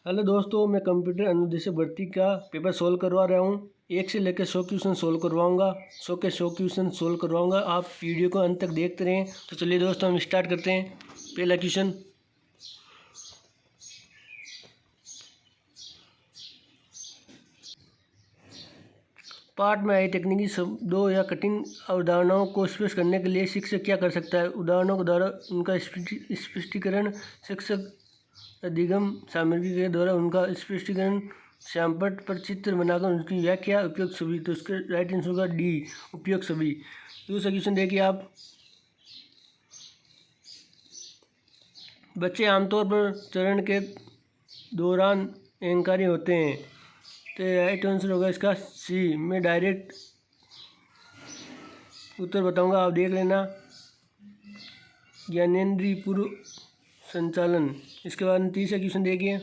Hello दोस्तों, मैं computer अनुदेशक भर्ती का पेपर सोल्व करवा रहा हूँ। 1 से लेकर 100 क्वेश्चन सोल्व करवाऊँगा। 100 के 100 क्वेश्चन सोल्व करवाऊँगा। आप वीडियो को अंत तक देखते रहें। तो चलिए दोस्तों, हम स्टार्ट करते हैं। पहला क्वेश्चन, पाठ में आए तकनीकी शब्दों या कठिन अवधारणाओं को स्पष्ट करने के लिए शिक्षक क्या कर सकता है। उदाहरणों के द्वारा उनका स्पष्टीकरण, शिक्षक अधिगम सामग्री के द्वारा उनका स्पष्टीकरण, श्यामपट्ट पर चित्र बनाकर उनकी व्याख्या, उपयुक्त सभी। तो इसका राइट आंसर होगा डी, उपयुक्त सभी। दूसरा क्वेश्चन देखिए आप, बच्चे आमतौर पर चरण के दौरान अहंकारी होते हैं। तो राइट आंसर होगा इसका सी। मैं डायरेक्ट उत्तर बताऊंगा, आप देख लेना। ज्ञानेंद्रिय पूर्व संचालन। इसके बाद तीसरा क्वेश्चन देखिए,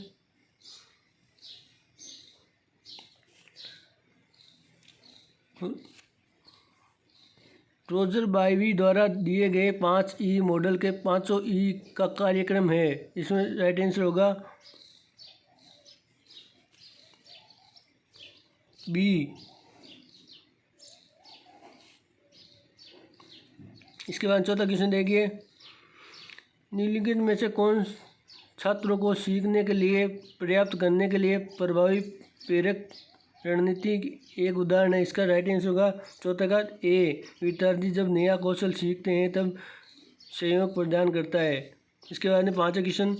रोजर बाइवी द्वारा दिए गए 5E मॉडल के 500 ई का कार्यक्रम है। इसमें राइट आंसर होगा बी। इसके बाद चौथा क्वेश्चन देखिए, निम्नलिखित में से कौन छात्रों को सीखने के लिए पर्याप्त करने के लिए प्रभावी प्रेरक रणनीति एक उदाहरण है। इसका राइट आंसर होगा चौथा का ए। विद्यार्थी जब नया कौशल सीखते हैं तब सहयोग प्रदान करता है। इसके बाद में पांचवा क्वेश्चन,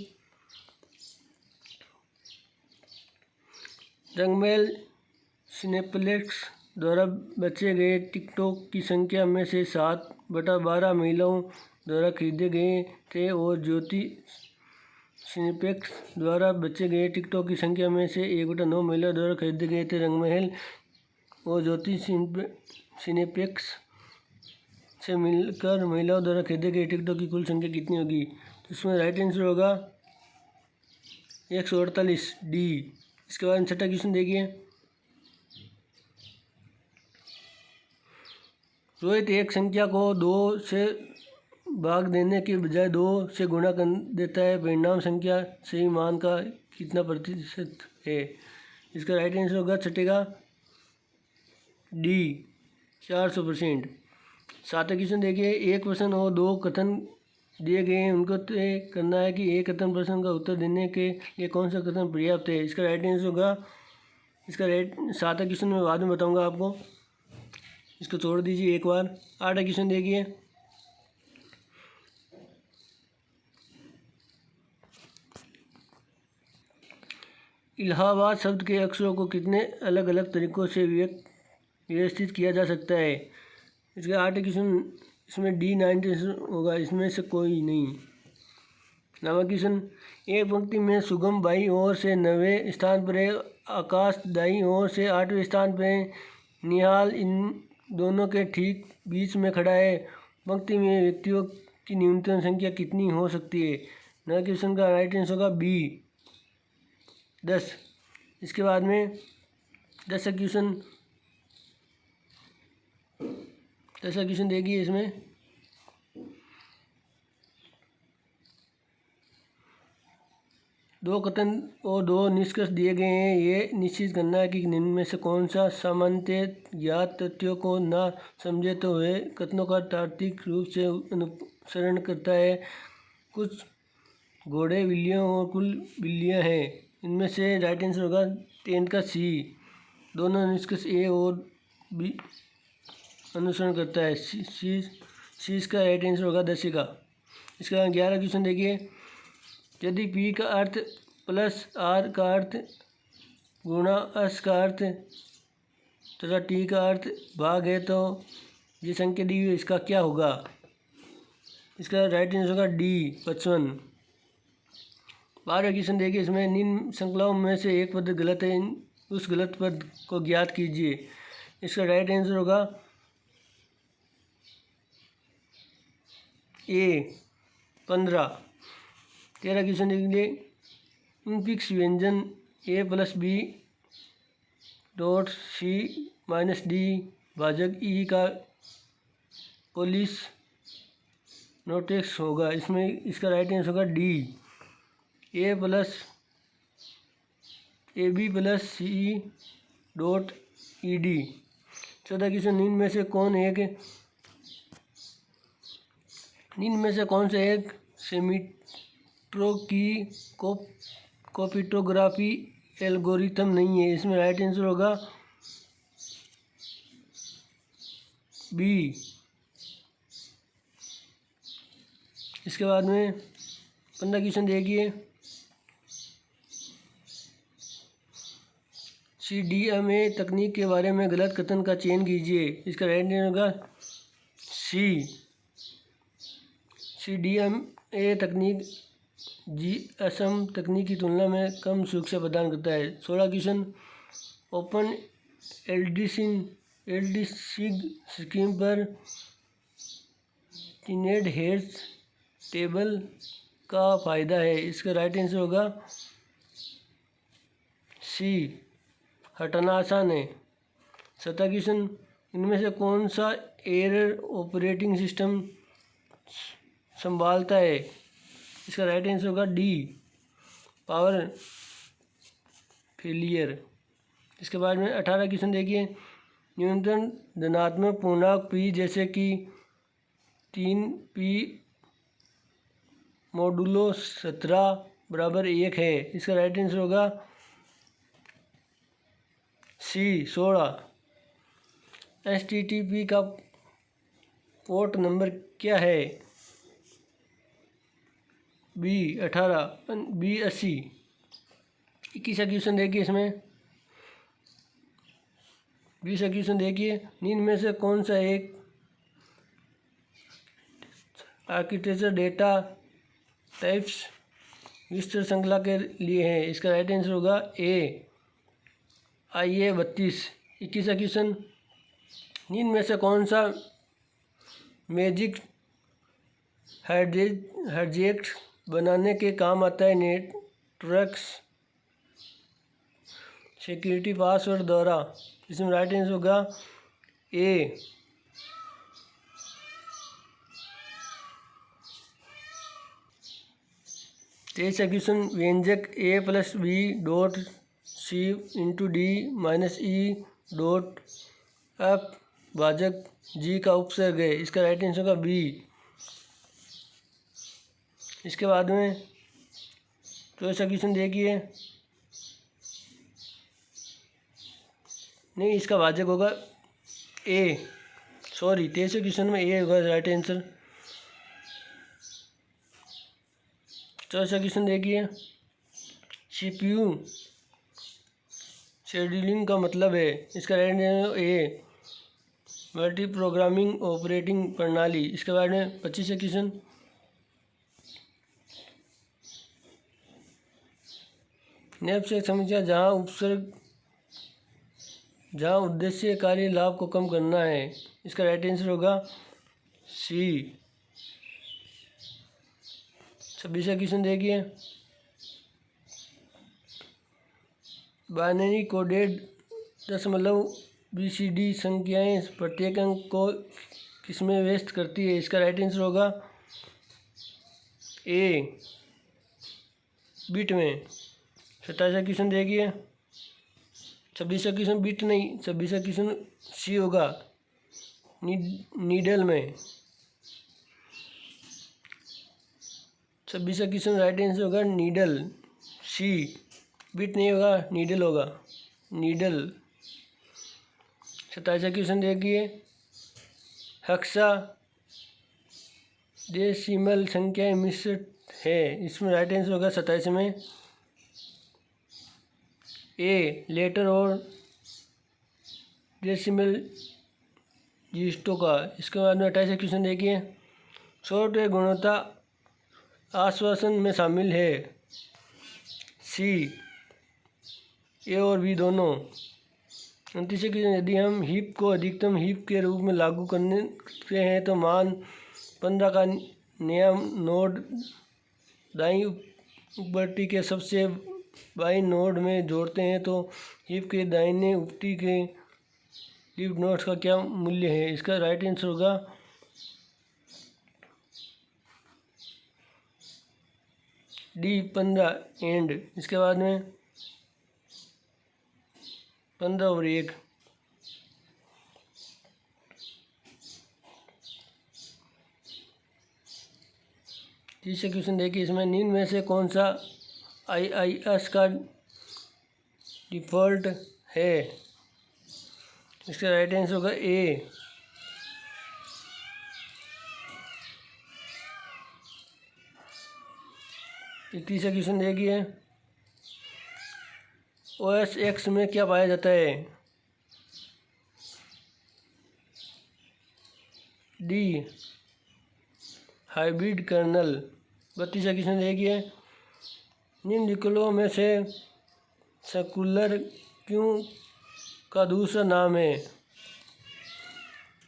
रंगमहल सिनेप्लेक्स द्वारा बेचे गए टिकटों की संख्या में से 7/12 महिलाओं द्वारा खरीदे गए थे और ज्योति सिनेप्लेक्स द्वारा बेचे गए टिकटों की संख्या में से 1/9 महिलाओं द्वारा खरीदे गए थे। रंगमहल और ज्योति सिनेप्लेक्स से मिलकर महिलाओं द्वारा खरीदे गए टिकटों की कुल संख्या कितनी होगी। तो इसमें राइट आंसर होगा 148 डी। इसके बाद छठा क्वेश्चन देखिए, रोहित एक संख्या को 2 से भाग देने के बजाय 2 से गुणा कर देता है। परिणाम संख्या सही मान का कितना प्रतिशत है। इसका राइट आंसर होगा छठे का डी, 400%। सातवां क्वेश्चन देखिए, एक प्रश्न और 2 कथन दिए गए हैं, उनको तय करना है कि एक कथन प्रश्न का उत्तर देने के लिए कौन सा कथन पर्याप्त है। इसका राइट आंसर होगा इसका सातवां क्वेश्चन मैं बाद में बताऊंगा आपको, इसको छोड़ दीजिए एक बार। आठवां क्वेश्चन देखिए, इलाहाबाद शब्द के अक्षरों को कितने अलग अलग तरीकों से व्यवस्थित किया जा सकता है। इसका 8वां क्वेश्चन, इसमें डी 90 होगा, इसमें से कोई नहीं। 9वां क्वेश्चन, एक पंक्ति में सुगम बाईं ओर से 9वें स्थान पर है, आकाश दाईं ओर से 8वें स्थान पर है, निहाल इन दोनों के ठीक बीच में खड़ा है। पंक्ति में व्यक्तियों की न्यूनतम संख्या कितनी हो सकती है। 9वें क्वेश्चन का राइट आंसर होगा बी, 10। इसके बाद में 10वां क्वेश्चन देखिए, इसमें दो कथन और 2 निष्कर्ष दिए गए हैं। ये निश्चित करना है कि निम्न में से कौन सा सामान्यतः ज्ञात तथ्यों को ना समझते हुए कथनों का तार्किक रूप से अनुसरण करता है। कुछ घोड़े बिल्लियों और कुल बिल्लियां हैं। इनमें से राइट आंसर होगा 10 का सी। दोनों निष्कर्ष ए और बी अनुसरण करता है। सी इसका राइट आंसर होगा 10 का। इसका 11वां क्वेश्चन देखिए, यदि पी का अर्थ प्लस आर का अर्थ गुणा एस का अर्थ तथा टी का अर्थ भाग है तो ये संख्या दी हुई इसका क्या होगा। इसका राइट आंसर होगा डी, 55। 12वां क्वेश्चन देखिए, इसमें निम्न श्रृंखलाओं में से एक पद गलत है, उस गलत पद को ज्ञात कीजिए। इसका राइट आंसर होगा ए, 15। 13वां क्वेश्चन देख लीजिए, इनफिक्स व्यंजन A plus B dot C minus D भाजक ई का पोलिश नोटेक्स होगा। इसमें इसका राइट आंसर होगा D, A plus AB plus CE dot ED। चौथा क्वेश्चन, निम्न में से कौन सा एक सेमीट्रो की कोपिटोग्राफी एल्गोरिथम नहीं है? इसमें राइट आंसर होगा बी। इसके बाद में 15 क्वेश्चन देखिए, CDMA तकनीक के बारे में गलत कथन का चयन कीजिए। इसका राइट आंसर होगा सी। CDMA तकनीक GSM तकनीक की तुलना में कम सुरक्षा प्रदान करता है। 16 क्वेश्चन, ओपन एलडीसिग स्कीम पर टीनेड हेड्स टेबल का फ़ायदा है। इसका राइट आंसर होगा सी, हटाना आसान है। 17 क्वेश्चन, इनमें से कौन सा एरर ऑपरेटिंग सिस्टम संभालता है? इसका राइट आंसर होगा डी, पावर फेलियर। इसके बाद में 18 क्वेश्चन देखिए, न्यूनतम धनात्मक पूर्णांक पी जैसे कि 3p मोडुलो 17 बराबर 1 है। इसका राइट आंसर होगा सी, 16। HTTP का पोर्ट नंबर क्या है? B 18, B 80। 21 क्वेश्चन देखिए, इसमें 20 क्वेश्चन देखिए, निम्न में से कौन सा एक आर्किटेक्चर डेटा टाइप्स विस्तृत श्रृंखला के लिए है? इसका राइट आंसर होगा ए, IA 32। 21 क्वेश्चन, निम्न में से कौन सा मैजिक हाइजेक्ट बनाने के काम आता है? नेटवर्क सिक्योरिटी पासवर्ड द्वारा। इसमें राइट आंसर होगा ए। 23 क्वेश्चन, व्यंजक A plus B dot C into D minus E dot F भाजक G का उपसर्ग है। इसका राइट आंसर होगा बी। इसके बाद में 24 क्वेश्चन देखिए, नहीं, इसका भाजक होगा ए, सॉरी, 23 क्वेश्चन में ए होगा राइट आंसर। 24 क्वेश्चन देखिए, CPU शेड्यूलिंग का मतलब है? इसका right answer A, multi programming operating प्रणाली। इसके बारे में 25 क्वेश्चन, नेप से समस्या जहाँ उद्देश्य कार्य लाभ को कम करना है। इसका राइट आंसर होगा सी। 26 क्वेश्चन देखिए, बाइनरी कोडेड दशमलव BCD संख्याएं प्रत्येक अंक को किसमें व्यस्त करती है? इसका राइट आंसर होगा ए, बिट में। 27 क्वेश्चन देखिए, 26 क्वेश्चन बिट नहीं, 26 क्वेश्चन सी होगा, नीडल में। 26 क्वेश्चन राइट आंसर होगा नीडल, सी, बिट नहीं होगा, नीडल होगा, नीडल। 27 क्वेश्चन देखिए, हेक्सा डेसिमल संख्या मिश्रित है। इसमें राइट आंसर होगा 27 में ए, लेटर और डेसिमल डिजिटों का। इसके बाद में 28 क्वेश्चन देखिए, सॉफ्टवेयर गुणवत्ता आश्वासन में शामिल है? सी, ए और बी दोनों। 29 क्वेश्चन, यदि हम हीप को अधिकतम हीप के रूप में लागू करते हैं तो मान 15 का नया नोड दाईं उपवर्ती के सबसे बाईं नोड में जोड़ते हैं तो हीप के दाहिने उपवर्ती के लीफ नोड्स का क्या मूल्य है? इसका राइट आंसर होगा डी, 15 एंड। इसके बाद में 15/1। तीसरा क्वेश्चन देखिए, इसमें निम्न में से कौन सा IIS का डिफ़ॉल्ट है? इसका राइट आंसर होगा ए। तीसरा क्वेश्चन देखिए, OS X में क्या पाया जाता है? D, hybrid kernel. 32वां क्वेश्चन देखिए, निम्नलिखितों में से सर्कुलर क्यू का दूसरा नाम है?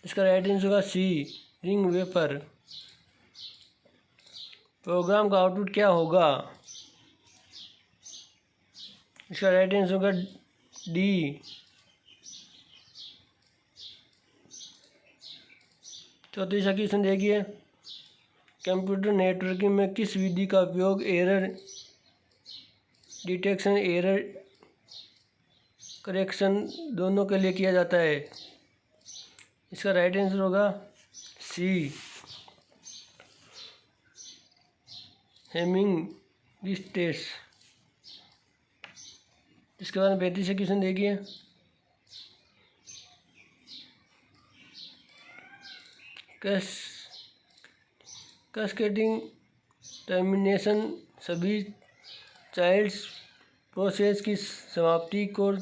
इसका राइट आंसर होगा सी, रिंग वेपर। प्रोग्राम का आउटपुट क्या होगा? इसका राइट आंसर होगा डी। 34वां क्वेश्चन देखिए, कंप्यूटर नेटवर्किंग में किस विधि का उपयोग एरर डिटेक्शन एरर करेक्शन दोनों के लिए किया जाता है? इसका राइट आंसर होगा सी, हेमिंग डिस्टेंस। इसके बाद 35वां क्वेश्चन देखिए, कैस्केडिंग टर्मिनेशन सभी चाइल्ड प्रोसेस की समाप्ति को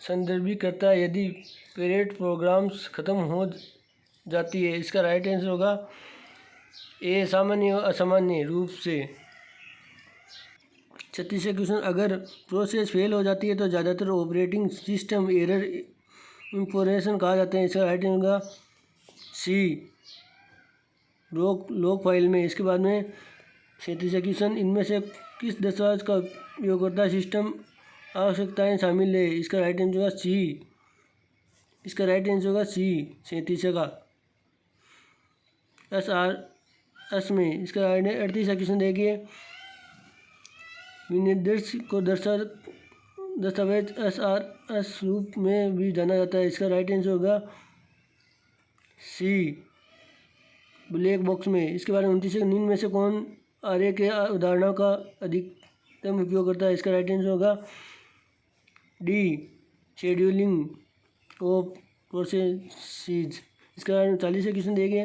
संदर्भित करता है यदि पेरेंट प्रोग्राम्स ख़त्म हो जाती है। इसका राइट आंसर होगा ए, सामान्य और असामान्य रूप से। 36वां क्वेश्चन, अगर प्रोसेस फेल हो जाती है तो ज़्यादातर ऑपरेटिंग सिस्टम एरर इंफॉर्मेशन कहा जाता है। इसका राइट आंसर होगा सी, लॉग फाइल में। इसके बाद में 37वां क्वेश्चन, इनमें से किस दस्तावेज का उपयोगकर्ता सिस्टम आवश्यकताएं शामिल है? इसका राइट आंसर होगा सी। इसका राइट आंसर होगा सी, 37वां का SRS में। इसका 38वां क्वेश्चन देखिए, विनिर्देश को दस्तावेज SRS रूप में भी जाना जाता है। इसका राइट आंसर होगा सी, ब्लैक बॉक्स में। इसके बाद 29वां, निम्न में से कौन आर्य के उदाहरणों का अधिकतम उपयोग करता है? इसका राइट आंसर होगा डी, शेड्यूलिंग ऑफ प्रोसेसेस। इसका 40वां क्वेश्चन देखिए,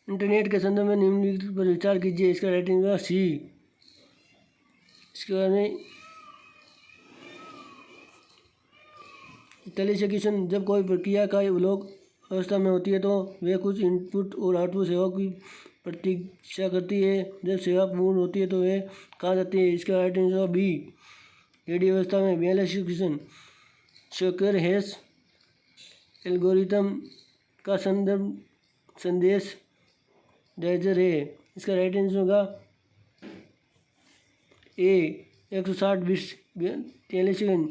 इंटरनेट के संदर्भ में निम्नलिखित पर विचार कीजिए। इसका राइट आंसर होगा सी। इसके बाद में 41वां क्वेश्चन, जब कोई प्रक्रिया का ब्लॉक अवस्था में होती है तो वे कुछ इनपुट और आउटपुट सेवा की प्रतीक्षा करती है। जब सेवा पूर्ण होती है तो वे कहाँ जाती है? इसका राइट आंसर बी, रेडी अवस्था में। 42वां क्वेश्चन, स्क्वायर हैश एल्गोरिथम का संदेश डायजर है। इसका राइट आंसर होगा ए, 160 बिट्स। 43वां,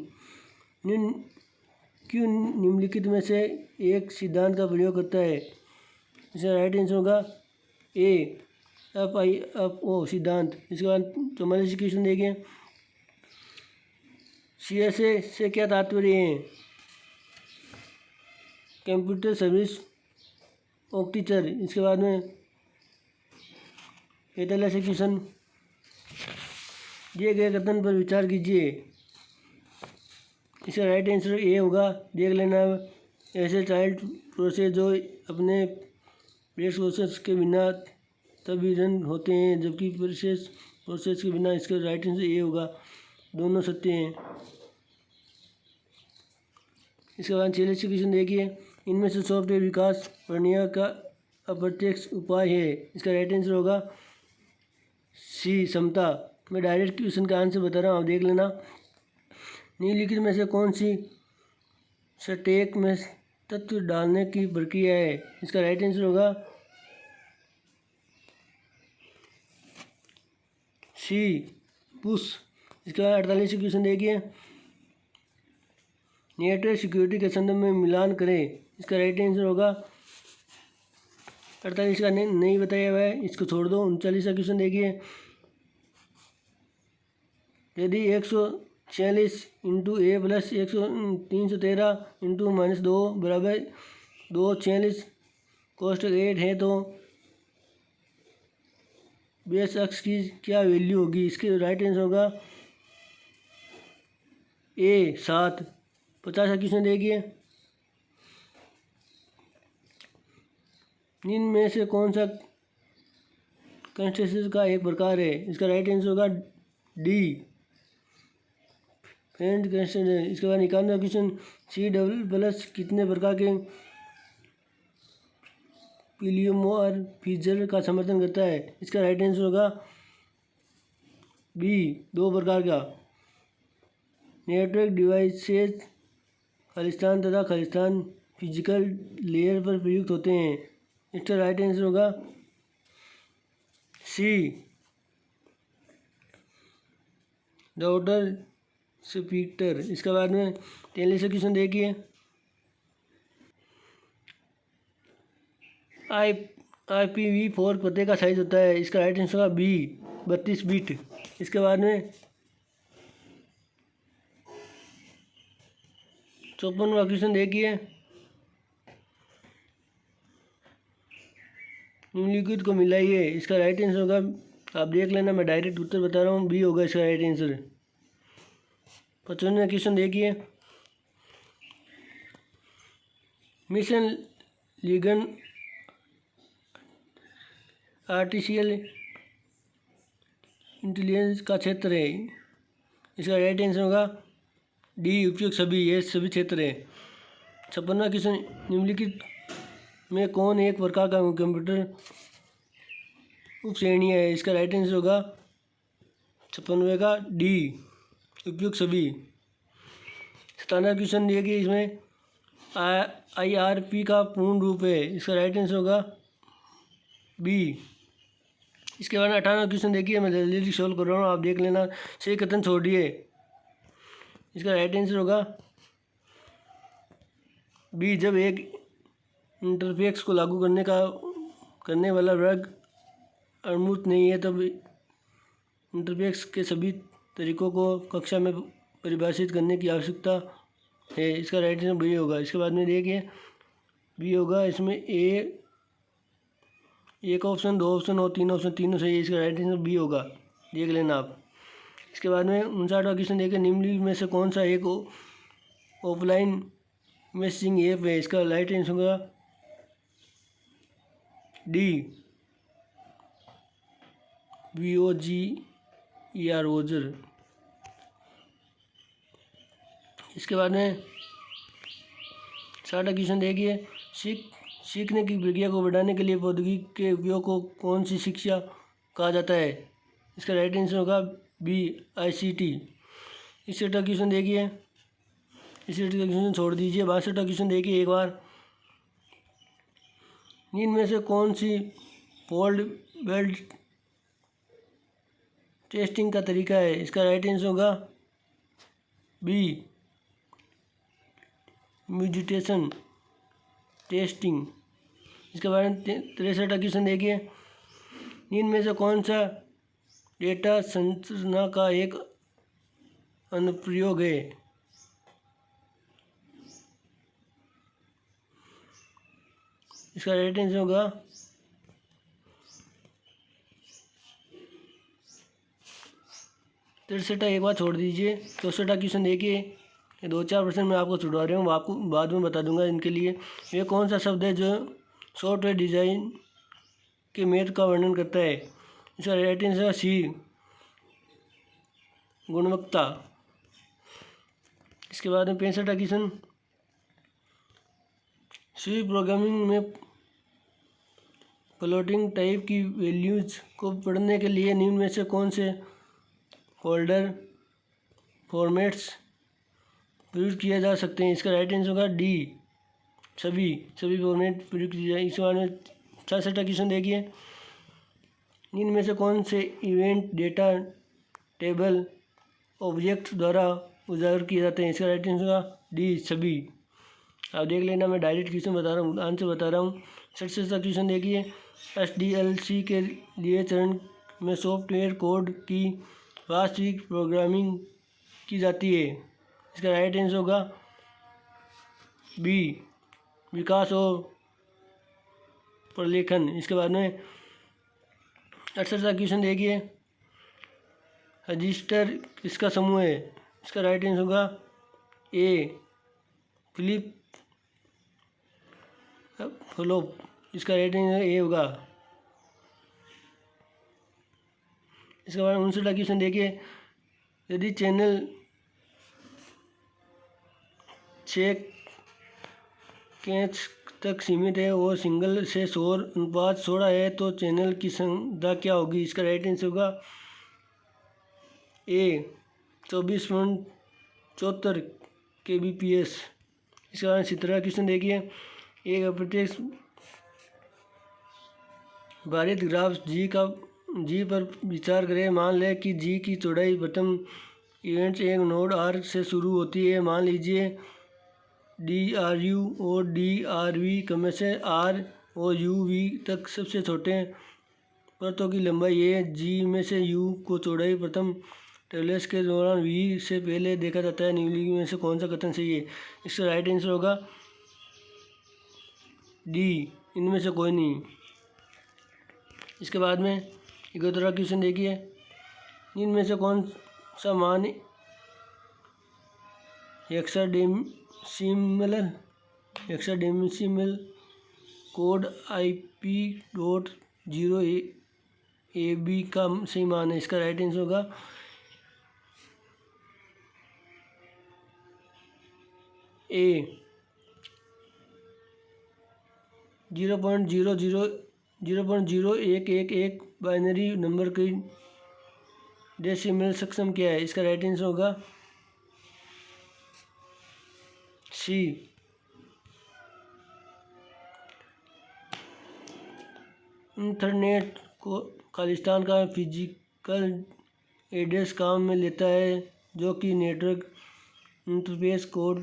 क्यों निम्नलिखित में से एक सिद्धांत का प्रयोग करता है? इसका राइट आंसर होगा ए, FIFO सिद्धांत। इसके बाद 44वां क्वेश्चन देखिए, CSA से क्या तात्पर्य है? Computer service architecture. इसके बाद में 45वां क्वेश्चन, दिए गए कथन पर विचार कीजिए। इसका राइट आंसर ए होगा, देख लेना। ऐसे चाइल्ड प्रोसेस जो अपने पेरेंट प्रोसेस के बिना तभी रन होते हैं जबकि प्रोसेस के बिना। इसका राइट आंसर ए होगा, दोनों सत्य हैं। इसके बाद 46वां क्वेश्चन देखिए, इनमें से सॉफ्टवेयर विकास प्रक्रिया का अप्रत्यक्ष उपाय है। इसका राइट आंसर होगा सी, समता। मैं डायरेक्ट क्वेश्चन का आंसर बता रहा हूँ, आप देख लेना। निम्नलिखित में से कौन सी स्टैक में तत्व डालने की प्रक्रिया है? इसका राइट आंसर होगा सी, पुश। इसके बाद 48वां क्वेश्चन देखिए, नेटवर्क सिक्योरिटी के संदर्भ में मिलान करें। इसका राइट आंसर होगा 48 का नहीं बताया हुआ है, इसको छोड़ दो। 39वां क्वेश्चन देखिए, यदि 46 इंटू ए प्लस 313 इंटू -2 बराबर 246 कोष्टक 8 है। तो बेस अक्ष की क्या वैल्यू होगी? इसके राइट आंसर होगा ए 7। 50 का क्वेश्चन देखिए, निम्न में से कौन सा कंस्ट्रक्शन का एक प्रकार है? इसका राइट आंसर होगा डी फ्रेंड कंस्ट्रक्शन। इसके बाद 91 क्वेश्चन, सी डबल प्लस कितने प्रकार के पीलियोमॉर्फिज्म का समर्थन करता है? इसका राइट आंसर होगा बी 2 प्रकार का। नेटवर्क डिवाइसेस खालिस्तान तथा खालिस्तान फिजिकल लेयर पर प्रयुक्त होते हैं। इसका राइट आंसर होगा सी डॉटर स्पीकर। इसके बाद में 43 क्वेश्चन देखिए, IPv4 पते का साइज होता है। इसका राइट आंसर होगा बी 32 बिट। इसके बाद में 54वां क्वेश्चन देखिए, निम्नलिखित को मिलाइए। इसका राइट आंसर होगा, आप देख लेना, मैं डायरेक्ट उत्तर बता रहा हूँ, बी होगा इसका राइट आंसर। 55वां क्वेश्चन देखिए, मिशन लिगन आर्टिफिशियल इंटेलिजेंस का क्षेत्र है। इसका राइट आंसर होगा डी उपयुक्त सभी। ये सभी क्षेत्र है। 56वां क्वेश्चन, निम्नलिखित में कौन एक प्रकार का कंप्यूटर उपश्रेणी है? इसका राइट आंसर होगा 56वें का डी उपयुक्त सभी। 57वां क्वेश्चन देखिए, इसमें IRP का पूर्ण रूप है। इसका राइट आंसर होगा बी। इसके बाद 58वां क्वेश्चन देखिए, मैं जल्दी जल्दी सॉल्व कर रहा हूँ, आप देख लेना, सही कथन छोड़िए। इसका राइट आंसर होगा बी, जब एक इंटरफेक्स को लागू करने वाला वर्ग अमूर्त नहीं है तब इंटरफेक्स के सभी तरीकों को कक्षा में परिभाषित करने की आवश्यकता है। इसका राइट आंसर बी होगा। इसके बाद में देखिए, बी होगा। इसमें एक ऑप्शन, 2 ऑप्शन और 3 ऑप्शन, तीनों सही है। इसका राइट आंसर बी होगा, देख लेना आप। इसके बाद में 59वां क्वेश्चन देखिए, निम्नलिखित में से कौन सा एक ऑफलाइन मैसेजिंग ऐप है? इसका राइट आंसर होगा डी VOGER वोजर। इसके बाद में 60वां क्वेश्चन देखिए, सीखने की प्रक्रिया को बढ़ाने के लिए प्रौद्योगिकी के उपयोग को कौन सी शिक्षा कहा जाता है? इसका राइट आंसर होगा बी ICT। 61वां क्वेश्चन देखिए, 61वां क्वेश्चन छोड़ दीजिए। 62वां क्वेश्चन देखिए एक बार, निम्न में से कौन सी फोल्ड बेल्ट टेस्टिंग का तरीका है? इसका राइट आंसर होगा बी म्यूटेशन टेस्टिंग। इसके बारे में 63वां क्वेश्चन देखिए, निम्न में से कौन सा डेटा संरचना का एक अनुप्रयोग है? इसका राइट आंसर होगा 63वां, एक बार छोड़ दीजिए। 64वां क्वेश्चन देखिए, ये 2-4% मैं आपको छुड़वा रहा हूँ, आपको बाद में बता दूंगा इनके लिए। ये कौन सा शब्द है जो सॉफ्टवेयर डिज़ाइन के मेथ का वर्णन करता है? इसका राइट आंसर सी गुणवत्ता। इसके बाद में 65वां क्वेश्चन, सी प्रोग्रामिंग में फ्लोटिंग टाइप की वैल्यूज को पढ़ने के लिए निम्न में से कौन से फोल्डर फॉर्मेट्स प्रयुक्त किया जा सकते हैं? इसका राइट आंसर होगा डी सभी फॉर्मेट प्रयुक्त किया जाए। इस बारे में 66वां क्वेश्चन देखिए, इनमें से कौन से इवेंट डेटा टेबल ऑब्जेक्ट द्वारा उजागर किए जाते हैं? इसका राइट आंसर होगा डी सभी। आप देख लेना, मैं डायरेक्ट क्वेश्चन बता रहा हूँ, आंसर बता रहा हूँ। 67वां क्वेश्चन देखिए, SDLC के लिए चरण में सॉफ्टवेयर कोड की वास्तविक प्रोग्रामिंग की जाती है। इसका राइट आंसर होगा बी, विकास और प्रलेखन। इसके बाद में 68वां क्वेश्चन देखिए, रजिस्टर किसका समूह है? इसका राइट आंसर होगा ए, फिलिप फ्लोप। इसका राइट आंसर ए होगा। इसके बाद 59वां क्वेश्चन देखिए, यदि चैनल 6 कैच तक सीमित है और सिंगल से शोर अनुपात 16 है तो चैनल की संख्या क्या होगी? इसका राइट आंसर होगा ए, 24.74 kbps। इसके बाद 70वां क्वेश्चन देखिए, एक अप्रत्यक्ष भारित ग्राफ जी पर विचार करें। मान लें कि जी की चौड़ाई प्रथम इवेंट्स एक नोड आर से शुरू होती है। मान लीजिए डी आर यू और डी आर वी क्रमशः से आर और यू वी तक सबसे छोटे परतों की लंबाई है। जी में से यू को चौड़ाई प्रथम ट्रेवल्स के दौरान वी से पहले देखा जाता है। निम्नलिखित में से कौन सा कथन सही है? इसका राइट आंसर होगा डी, इनमें से कोई नहीं। इसके बाद में 71वां क्वेश्चन देखिए, इनमें से कौन सा मान हेक्साडेसिमल कोड IP.0 का सही मान है? इसका राइट आंसर होगा ए, 0.00111 बाइनरी नंबर की डेसिमल सक्षम क्या है? इसका राइट आंसर होगा सी। इंटरनेट को खालिस्तान का फिजिकल एड्रेस काम में लेता है जो कि नेटवर्क इंटरफेस कोड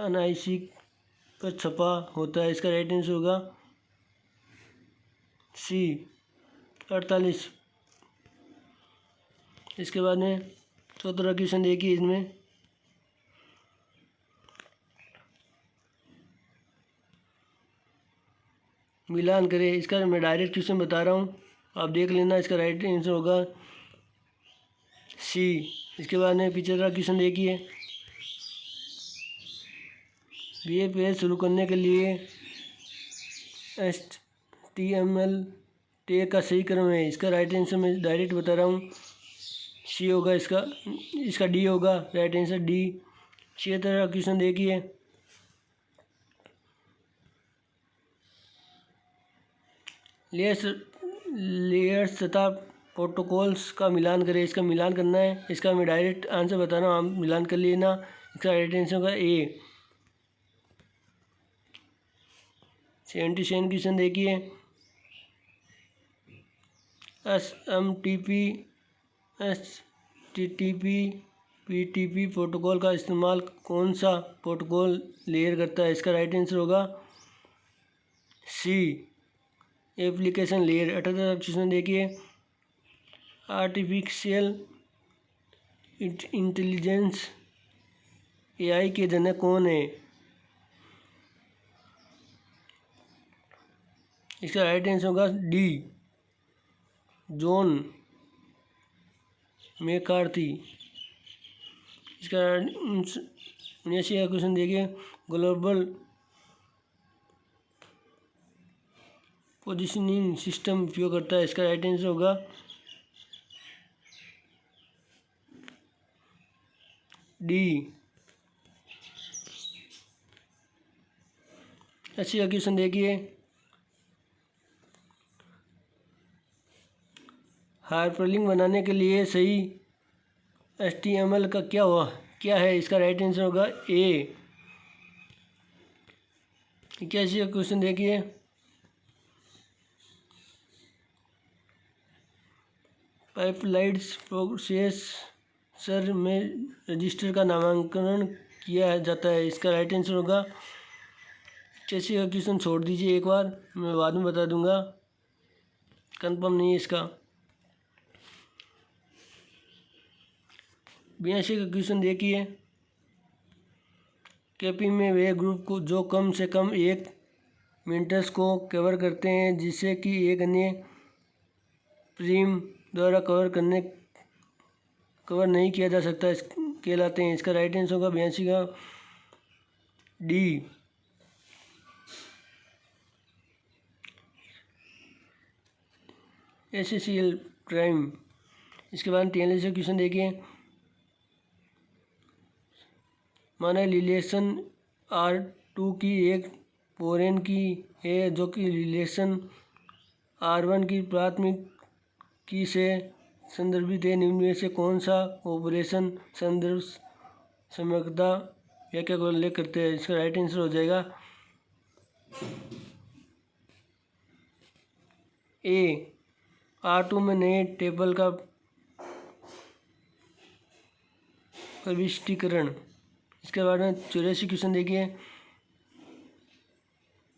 NIC पर छपा होता है। इसका राइट आंसर होगा सी, 48। इसके बाद में 14वां क्वेश्चन देखिए, इसमें मिलान करें। इसका मैं डायरेक्ट क्वेश्चन बता रहा हूँ, आप देख लेना। इसका राइट आंसर होगा सी। इसके बाद में 75वां क्वेश्चन देखिए, VFS शुरू करने के लिए HTML टैग का सही क्रम है। इसका राइट आंसर मैं डायरेक्ट बता रहा हूँ, सी होगा। इसका डी होगा, राइट आंसर डी। 76वां क्वेश्चन देखिए, लेयर्स तथा प्रोटोकॉल्स का मिलान करें। इसका मिलान करना है। इसका मैं डायरेक्ट आंसर बता रहा हूँ, आप मिलान कर लेना। इसका राइट आंसर होगा ए। 77 क्वेश्चन देखिए, SMTP HTTP PTP प्रोटोकॉल का इस्तेमाल कौन सा प्रोटोकॉल लेयर करता है? इसका राइट आंसर होगा सी, एप्लीकेशन लेयर। 78वां क्वेश्चन देखिए, आर्टिफिशियल इंटेलिजेंस AI के जनक कौन है? इसका राइट आंसर होगा डी, जॉन मैकार्थी। इसका 79वां क्वेश्चन देखिए, ग्लोबल पोजीशनिंग सिस्टम उपयोग करता है। इसका राइट आंसर होगा डी। 80वां क्वेश्चन देखिए, हाइपरलिंक बनाने के लिए सही HTML का क्या है? इसका राइट आंसर होगा ए। 81वां क्वेश्चन देखिए, पाइपलाइन्स प्रोसेसर में रजिस्टर का नामकरण किया जाता है। इसका राइट आंसर होगा, 81वां क्वेश्चन छोड़ दीजिए एक बार, मैं बाद में बता दूंगा, कंफर्म नहीं है इसका। 82 का क्वेश्चन देखिए। केपी में वे ग्रुप को जो कम से कम 1 मीटर्स को कवर करते हैं जिसे कि एक अन्य प्रीम द्वारा कवर नहीं किया जा सकता कहलाते हैं। इसका राइट आंसर होगा 82 का डी। SCCL prime. इसके बाद 43 क्वेश्चन देखिए। माना रिलेशन R2 की एक पोरेन की है जो कि रिलेशन R1 की प्राथमिक की से संदर्भित है। निम्न में से कौन सा ऑपरेशन संदर्भ समग्रता व्याख्या को उल्लेख करते हैं? इसका राइट आंसर हो जाएगा ए। R2 में नए टेबल का प्रविष्टिकरण। इसके बारे में 84 क्वेश्चन देखिए।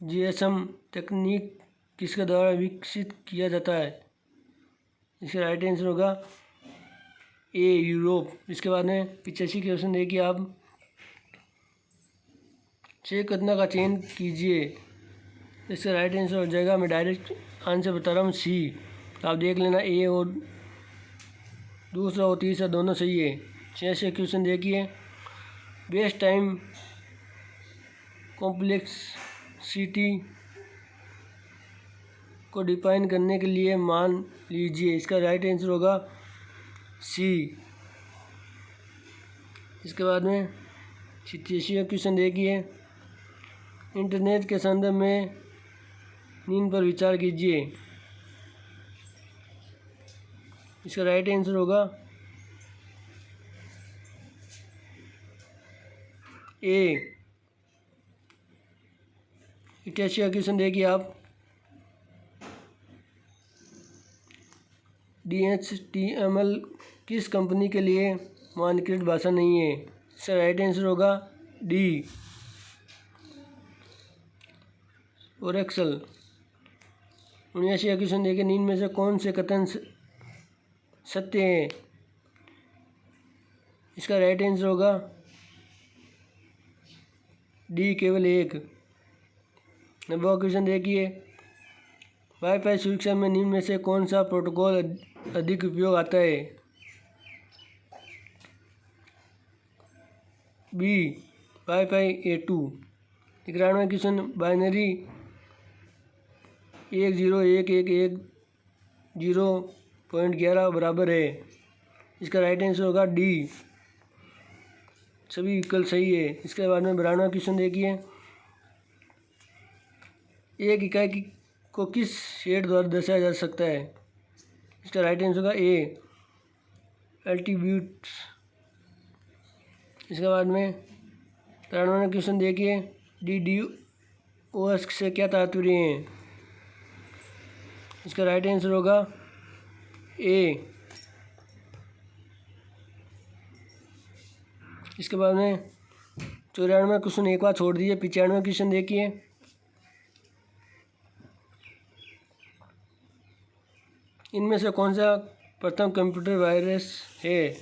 GSM तकनीक किसके द्वारा विकसित किया जाता है? इसका राइट आंसर होगा ए, यूरोप। इसके बाद में 85 क्वेश्चन देखिए आप। 6 कथनों का चयन कीजिए। इसका राइट आंसर हो जाएगा, मैं डायरेक्ट आंसर बता रहा हूँ, सी। आप देख लेना, ए और दूसरा और तीसरा दोनों सही है। 6 क्वेश्चन देखिए। बेस्ट टाइम कॉम्प्लेक्सिटी को डिफाइन करने के लिए मान लीजिए। इसका राइट आंसर होगा सी। इसके बाद में 87 क्वेश्चन देखिए। इंटरनेट के संदर्भ में निम्न पर विचार कीजिए। इसका राइट आंसर होगा ए। 88 क्वेश्चन देखिए आप। DHTML किस कंपनी के लिए मानकीकृत भाषा नहीं है? इसका राइट आंसर होगा डी, ओरेकल। 79 क्वेश्चन देखिए। निम्न में से कौन से कथन सत्य है? इसका राइट आंसर होगा डी, केवल एक। 90 क्वेश्चन देखिए। वाईफाई सुरक्षा में निम्न में से कौन सा प्रोटोकॉल अधिक उपयोग आता है? B, wifi A2। 91 question. Binary 101110.11 बराबर है। इसका राइट आंसर होगा डी, सभी विकल्प सही है। इसके बाद में 92 क्वेश्चन देखिए। एक इकाई को किस शेड द्वारा दर्शाया जा सकता है? इसका राइट आंसर होगा ए, एट्रीब्यूट्स। इसके बाद में 93 क्वेश्चन देखिए। DDoS से क्या तात्पर्य है? इसका राइट आंसर होगा ए। इसके बाद में 94 क्वेश्चन एक बार छोड़ दीजिए। 95 क्वेश्चन देखिए। इनमें से कौन सा प्रथम कंप्यूटर वायरस है?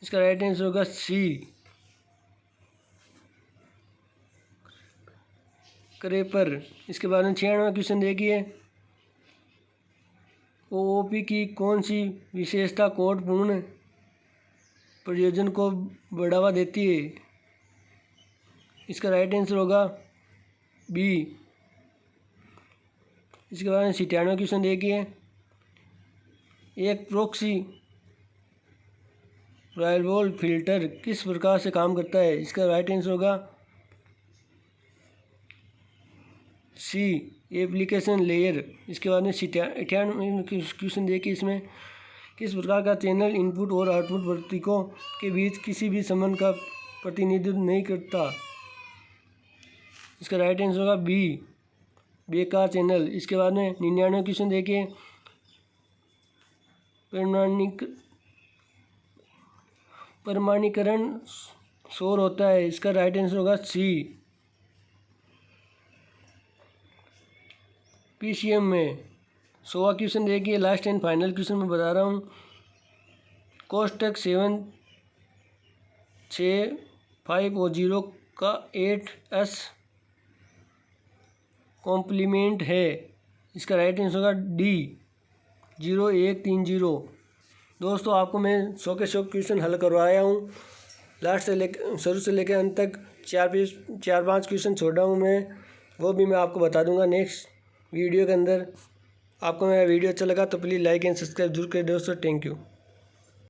इसका राइट आंसर होगा सी, क्रेपर। इसके बाद में 96 क्वेश्चन देखिए। OOP की कौन सी विशेषता कोड पूर्ण प्रयोजन को बढ़ावा देती है? इसका राइट आंसर होगा बी। इसके बाद में 97 क्वेश्चन देखिए। एक प्रॉक्सी फायरवॉल फिल्टर किस प्रकार से काम करता है? इसका राइट आंसर होगा सी, एप्लीकेशन लेयर। इसके बाद में 98 क्वेश्चन देखिए। इसमें किस प्रकार का चैनल इनपुट और आउटपुट प्रतीकों के बीच किसी भी संबंध का प्रतिनिधित्व नहीं करता? इसका राइट आंसर होगा बी, बेकार चैनल। इसके बाद में 99 क्वेश्चन देखिए। प्रमाणीकरण शोर होता है। इसका राइट आंसर होगा सी। PCM में 100 क्वेश्चन देखिए। लास्ट एंड फाइनल क्वेश्चन में बता रहा हूँ। कोष्टक 7 6 5 और 0 का 8s कॉम्प्लीमेंट है। इसका राइट आंसर होगा डी 0130। दोस्तों आपको मैं 100 के 100 क्वेश्चन हल करवाया हूँ। लास्ट से लेकर शुरू से लेकर अंत तक 4-5 क्वेश्चन छोड़ा हूँ मैं, वो भी मैं आपको बता दूंगा नेक्स्ट वीडियो के अंदर। आपको मेरा वीडियो अच्छा लगा तो प्लीज़ लाइक एंड सब्सक्राइब जरूर करें दोस्तों। Thank you.